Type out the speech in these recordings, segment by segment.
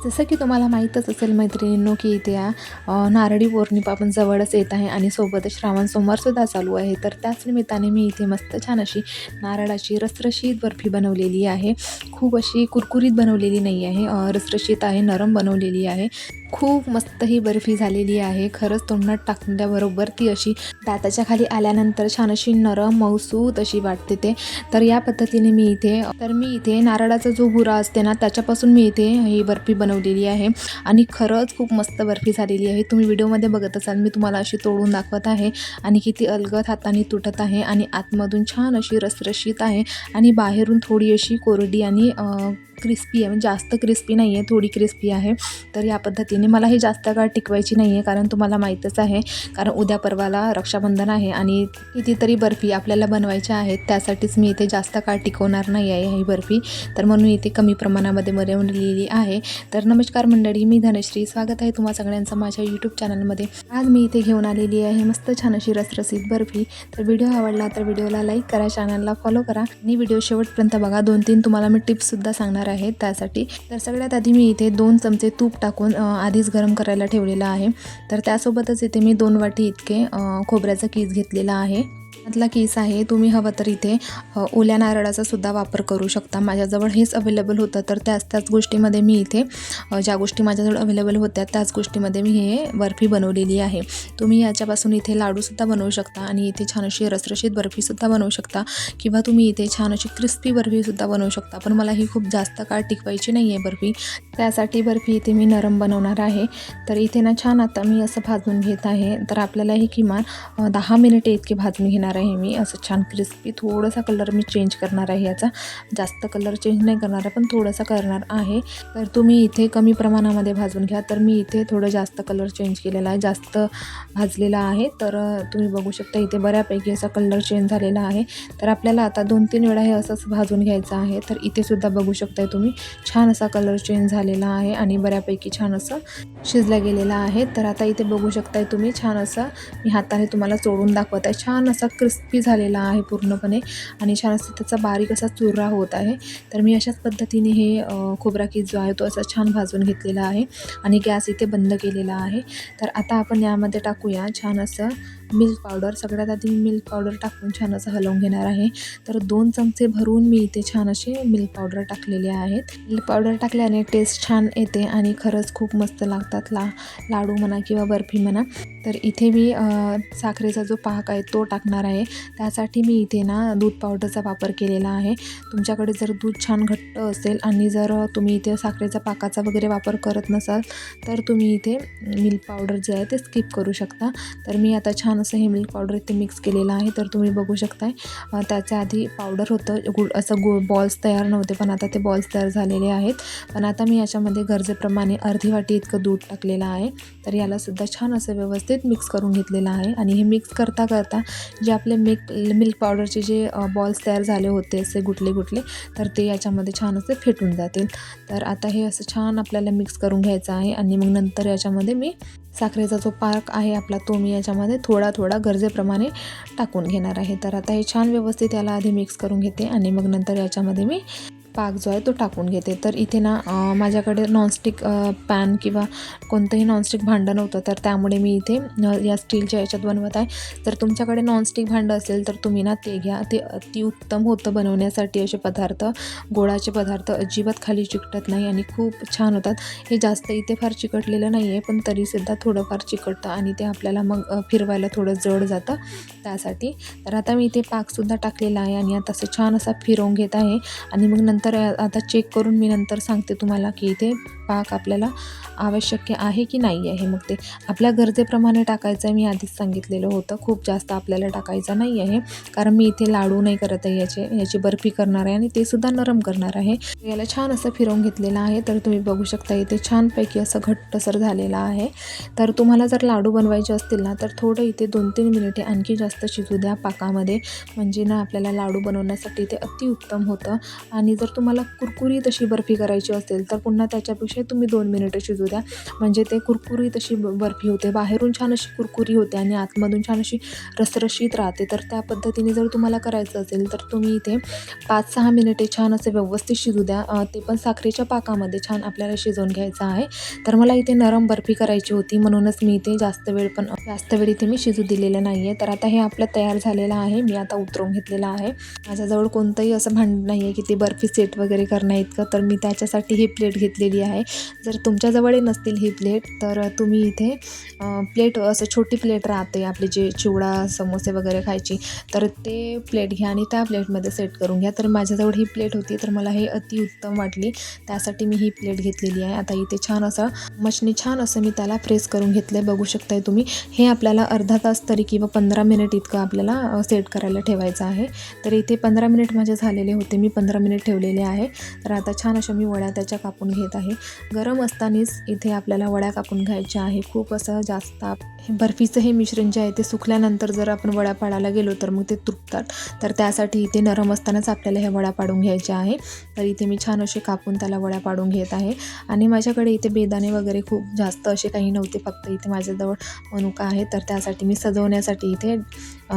जसं की तुम्हाला माहीतच असेल मैत्रिणींनो, की इथे नारळी पौर्णिमा पण जवळच येत आहे आणि सोबतच श्रावण सोमवारसुद्धा चालू आहे. तर त्याच निमित्ताने मी इथे मस्त छान अशी नारळाची रसरशीत बर्फी बनवलेली आहे. खूप अशी कुरकुरीत बनवलेली नाही आहे, रसरशीत आहे, नरम बनवलेली आहे. खूप मस्त ही बर्फी झालेली आहे. खरंच तोंडात टाकल्याबरोबर ती अशी दाताच्या खाली आल्यानंतर छान अशी नरम मऊसूत अशी वाटते ते. तर या पद्धतीने मी इथे नारळाचा जो बुरा असते ना, त्याच्यापासून मी इथे ही बर्फी बनवलेली आहे आणि खरंच खूप मस्त बर्फी झालेली आहे. तुम्ही व्हिडिओमध्ये बघत असाल, मी तुम्हाला अशी तोडून दाखवत आहे आणि किती अलगद हाताने तुटत आहे आणि आतमधून छान अशी रसरशीत आहे आणि बाहेरून थोडी अशी कोरडी आणि क्रिस्पी आहे. म्हणजे जास्त क्रिस्पी नाही आहे, थोडी क्रिस्पी आहे. तर या पद्धतीने मला हे जास्त काळ टिकवायची नाही आहे, कारण तुम्हाला माहीतच आहे, कारण उद्या परवाला रक्षाबंधन आहे आणि कितीतरी बर्फी आपल्याला बनवायच्या आहेत. त्यासाठीच मी इथे जास्त काळ टिकवणार नाही आहे ही बर्फी. तर म्हणून इथे कमी प्रमाणामध्ये बनवलेली आहे. तर नमस्कार मंडळी, मी धनश्री. स्वागत आहे तुम्हा सगळ्यांचं माझ्या यूट्यूब चॅनलमध्ये. आज मी इथे घेऊन आलेली आहे मस्त छान अशी रसरशीत बर्फी. तर व्हिडिओ आवडला तर व्हिडिओला लाईक करा, चॅनलला फॉलो करा आणि व्हिडिओ शेवटपर्यंत बघा. 2-3 तुम्हाला मी टिप्ससुद्धा सांगणार आहे त्यासाठी. तर सगळ्यात आधी मी इथे 2 चमचे तूप टाकून आधीच गरम करायला ठेवलेलं आहे. तर त्यासोबतच इथे मी 2 वाटी इतके खोबऱ्याचा कीस घेतलेला आहे. त्यातला कीस आहे. तुम्ही हवं तर इथे ओल्या नारळाचा सुद्धा वापर करू शकता. माझ्याजवळ हेच अवेलेबल होतं, तर त्याच गोष्टीमध्ये मी इथे ज्या गोष्टी माझ्याजवळ अवेलेबल होत्या त्याच गोष्टीमध्ये मी हे बर्फी बनवलेली आहे. तुम्ही याच्यापासून इथे लाडूसुद्धा बनवू शकता आणि इथे छान अशी रसरशीत बर्फीसुद्धा बनवू शकता किंवा तुम्ही इथे छान अशी क्रिस्पी बर्फीसुद्धा बनवू शकता. पण मला ही खूप जास्त काळ टिकवायची नाही आहे बर्फी, त्यासाठी बर्फी इथे मी नरम बनवणार आहे. तर इथे ना छान आता मी असं भाजून घेत आहे. तर आपल्याला हे किमान 10 मिनिटे इतके भाजून घेणार आहे मी. असं छान क्रिस्पी. थोडासा कलर मी चेंज करणार आहे याचा, जास्त कलर चेंज नाही करणार आहे, पण थोडासा करणार आहे. तर तुम्ही इथे कमी प्रमाणामध्ये भाजून घ्या. तर मी इथे थोडं जास्त कलर चेंज केलेला आहे, जास्त भाजलेला आहे. तर तुम्ही बघू शकता इथे बऱ्यापैकी असा कलर चेंज झालेला आहे. तर आपल्याला आता 2-3 वेळा हे असंच भाजून घ्यायचं आहे. तर इथे सुद्धा बघू शकताय तुम्ही छान असा कलर चेंज झालेला आहे आणि बऱ्यापैकी छान असं शिजला गेलेला आहे. तर आता इथे बघू शकताय तुम्ही छान असं मी हाताने तुम्हाला चोळून दाखवत आहे. छान असा क्रिस्पी झालेला आहे पूर्णपणे आणि छान असं त्याचा बारीक असा चुरा होत आहे. तर मी अशाच पद्धतीने हे खोबरा कीस जो आहे तो असा छान भाजून घेतलेला आहे आणि गॅस इथे बंद केलेला आहे. तर आता आपण यामध्ये टाकूया छान असं मिल्क पावडर. सगळ्यात आधी मिल्क पावडर टाकून छान असं हलवून घेणार आहे. तर 2 चमचे भरून मी इथे छान असे मिल्क पावडर टाकलेले आहेत. मिल्क पावडर टाकल्याने टेस्ट छान येते आणि खरंच खूप मस्त लागतात लाडू म्हणा किंवा बर्फी म्हणा. तर इथे मी साखरेचा जो पाक आहे तो टाकणार आहे. त्यासाठी मी इथे ना दूध पावडरचा वापर केलेला आहे. तुमच्याकडे जर दूध छान घट्ट असेल आणि जर तुम्ही इथे साखरेचा पाकाचा वगैरे वापर करत नसाल तर तुम्ही इथे मिल्क पावडर जे आहे ते स्किप करू शकता. तर मी आता छान असं हे मिल्क पावडर इथे मिक्स केलेलं आहे. तर तुम्ही बघू शकताय त्याच्या आधी पावडर होतं असं बॉल्स तयार नव्हते, पण आता ते बॉल्स तयार झालेले आहेत. पण आता मी याच्यामध्ये गरजेप्रमाणे अर्धी वाटी इतकं दूध टाकलेलं आहे. तर याला सुद्धा छान असं व्यवस्थित मिक्स करून घेतलेलं आहे आणि हे मिक्स करता जे आपले मिल्क पावडरचे जे बॉल्स तयार झाले होते असे गुटले तर ते याच्यामध्ये छान असे फेटून जातील. तर आता हे असं छान आपल्याला मिक्स करून घ्यायचं आहे आणि मग नंतर याच्यामध्ये मी साखरेचा जो पाक आहे आपला तो मी याच्यामध्ये थोडा गरजेप्रमाणे टाकून घेणार आहे. तर आता हे छान व्यवस्थित याला आधी मिक्स करून घेते आणि मग नंतर याच्यामध्ये मी पाक जो आहे तो टाकून घेते. तर इथे ना माझ्याकडे नॉनस्टिक पॅन किंवा कोणतंही नॉनस्टिक भांडं नव्हतं, तर त्यामुळे मी इथे या स्टीलच्या याच्यात बनवत आहे. तर तुमच्याकडे नॉनस्टिक भांडं असेल तर तुम्ही ना ते घ्या, ते अतिउत्तम होतं बनवण्यासाठी. असे पदार्थ, गोडाचे पदार्थ अजिबात खाली चिकटत नाही आणि खूप छान होतात. हे जास्त इथे फार चिकटलेलं नाही आहे, पण तरीसुद्धा थोडंफार चिकटतं आणि ते आपल्याला मग फिरवायला थोडं जड जातं त्यासाठी. तर आता मी इथे पाकसुद्धा टाकलेला आहे आणि आता असं छान असा फिरवून घेत आहे आणि मग नंतर आता चेक करून मी नंतर सांगते तुम्हाला की इथे पाक आपल्याला आवश्यक आहे की नाही आहे. मग ते आपल्या गरजेप्रमाणे टाकायचं आहे. मी आधीच सांगितलेलं होतं, खूप जास्त आपल्याला टाकायचं नाही आहे, कारण मी इथे लाडू नाही करत आहे, याची बर्फी करणार आहे आणि ते सुद्धा नरम करणार आहे. याला छान असं फिरवून घेतलेलं आहे. तर तुम्ही बघू शकता इथे छानपैकी असं घट्टसर झालेलं आहे. तर तुम्हाला जर लाडू बनवायचे असतील ना तर थोडं इथे 2-3 मिनिटे आणखी जास्त शिजू द्या पाकामध्ये, म्हणजे ना आपल्याला लाडू बनवण्यासाठी ते अतिउत्तम होतं. आणि जर तुम्हाला कुरकुरीत अशी बर्फी करायची असेल तर पुन्हा त्याच्यापेक्षा हे तुम्ही 2 मिनिटं शिजू द्या. म्हणजे ते कुरकुरीत अशी बर्फी होते. बाहेरून छान अशी कुरकुरी होते आणि आतमधून छान अशी रसरशीत राहते. तर त्या पद्धतीने जर तुम्हाला करायचं असेल तर तुम्ही इथे 5-6 मिनिटे छान असे व्यवस्थित शिजू द्या. ते पण साखरेच्या पाकामध्ये छान आपल्याला शिजवून घ्यायचं आहे. तर मला इथे नरम बर्फी करायची होती म्हणूनच मी इथे जास्त वेळ इथे मी शिजू दिलेलं नाही आहे. तर आता हे आपलं तयार झालेलं आहे. मी आता उतरवून घेतलेलं आहे. माझ्याजवळ कोणतंही असं भांडं नाही आहे की ती बर्फी सेट वगैरे करण्याइतकं, तर मी त्याच्यासाठी ही प्लेट घेतलेली आहे. जर तुमच्याजवळ नसतील ही प्लेट तर तुम्ही इथे प्लेट असं छोटी प्लेट राहते आपली जे चिवडा समोसे वगैरे खायची, तर ते प्लेट घ्या आणि त्या प्लेटमध्ये सेट करून घ्या. तर माझ्याजवळ ही प्लेट होती तर मला हे अतिउत्तम वाटली, त्यासाठी मी ही प्लेट घेतलेली आहे. आता इथे छान असं मशनी छान असं मी त्याला प्रेस करून घेतलं आहे. बघू शकताय तुम्ही. हे आपल्याला अर्धा तास तरी किंवा 15 मिनिट इतकं आपल्याला सेट करायला ठेवायचं आहे. तर इथे 15 मिनिट माझे झालेले होते. मी 15 मिनिट ठेवलेले आहे. तर आता छान अशा मी वड्या त्याच्या कापून घेत आहे. गरम असतानाच इथे आपल्याला वड्या कापून घ्यायच्या आहे. खूप असं जास्त हे बर्फीचं हे मिश्रण जे आहे ते सुकल्यानंतर जर आपण वड्या पाडायला गेलो तर मग ते तुटतात. तर त्यासाठी इथे नरम असतानाच आपल्याला ह्या वड्या पाडून घ्यायच्या आहे. तर इथे मी छान असे कापून त्याला वड्या पाडून घेत आहे. आणि माझ्याकडे इथे बेदाणे वगैरे खूप जास्त असे काही नव्हते, फक्त इथे माझ्याजवळ मनुका आहे. तर त्यासाठी मी सजवण्यासाठी इथे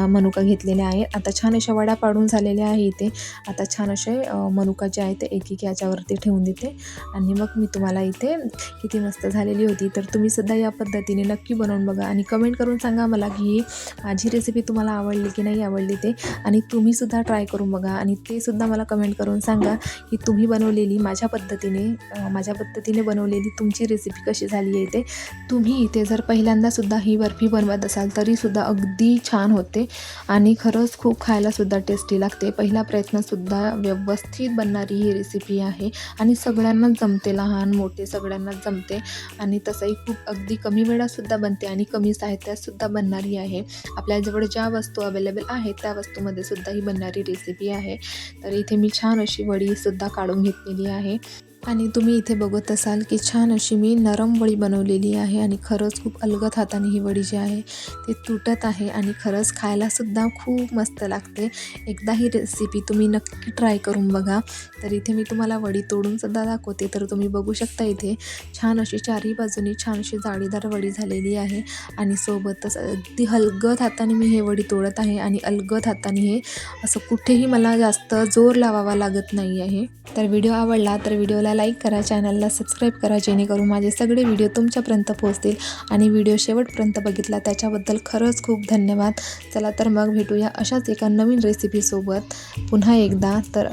मनुका घेतलेले आहे. आता छान अशा वड्या पाडून झालेल्या आहे इथे. आता छान असे मनुका जे आहे ते एक याच्यावरती ठेवून देते आणि मग मी तुम्हाला इथे किती मस्त झालेली होती. तर तुम्ही सुद्धा या पद्धतीने नक्की बनवून बघा आणि कमेंट करून सांगा मला की माझी रेसिपी तुम्हाला आवडली की नाही आवडली ते. आणि तुम्हीसुद्धा ट्राय करून बघा आणि ते सुद्धा मला कमेंट करून सांगा की तुम्ही बनवलेली माझ्या पद्धतीने बनवलेली तुमची रेसिपी कशी झाली आहे ते. तुम्ही इथे जर पहिल्यांदासुद्धा ही बर्फी बनवत असाल तरीसुद्धा अगदी छान होते आणि खरंच खूप खायलासुद्धा टेस्टी लागते. पहिला प्रयत्नसुद्धा व्यवस्थित बनणारी ही रेसिपी आहे आणि सगळ्यांनाच जमते, लहान मोठे सगळ्यांनाच जमते आणि तसंही खूप अगदी कमी वेळातसुद्धा बनते आणि कमी साहित्यातसुद्धा बनणारी आहे. आपल्याजवळ ज्या वस्तू अवेलेबल आहेत त्या वस्तूमध्ये सुद्धा ही बनणारी रेसिपी आहे. तर इथे मी छान अशी वडीसुद्धा काढून घेतलेली आहे आणि तुम्ही इथे बघत असाल की छान अशी मी नरम वडी बनवलेली आहे आणि खरंच खूप अलगद हाताने ही वडी जी आहे ती तुटत आहे आणि खरंच खायलासुद्धा खूप मस्त लागते. एकदा ही रेसिपी तुम्ही नक्की ट्राय करून बघा. तर इथे मी तुम्हाला वडी तोडूनसुद्धा दाखवते. तर तुम्ही बघू शकता इथे छान अशी चारही बाजूनी छान अशी जाळीदार वडी झालेली आहे आणि सोबतच अगदी अलगद हाताने मी हे वडी तोडत आहे आणि अलगद हाताने हे असं कुठेही मला जास्त जोर लावावा लागत नाही आहे. तर व्हिडिओ आवडला तर व्हिडिओला लाईक करा, चॅनलला सबस्क्राईब करा, जेणेकरून माझे सगळे व्हिडिओ तुमच्यापर्यंत पोहोचतील आणि व्हिडिओ शेवटपर्यंत बघितला त्याच्याबद्दल खरंच खूप धन्यवाद. चला तर मग भेटूया अशाच एका नवीन रेसिपीसोबत पुन्हा एकदा. तर